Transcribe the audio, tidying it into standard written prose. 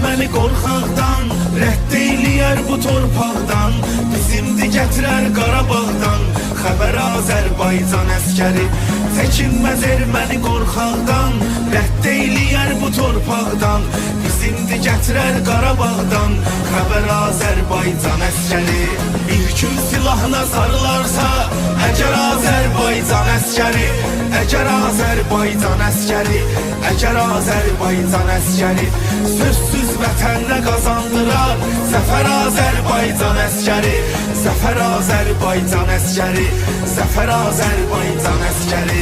məni qorxaqdan, rədd eyləyər bu torpaqdan. Bizimdir gətirər Qarabağdan xəbər Azərbaycan əskəri. Çəkinməz erməni qorxaqdan, rədd eyləyər bu torpaqdan. Bizimdir gətirər Qarabağdan xəbər Azərbaycan əskəri. Bir gün silahına sarılarsa əgər Azərbaycan əskəri, əgər Azərbaycan əskəri, əgər Azərbaycan əskəri, sözsüz vətənə qazandırar zəfər Azərbaycan əskəri, zəfər Azərbaycan əskəri, zəfər Azərbaycan əskəri.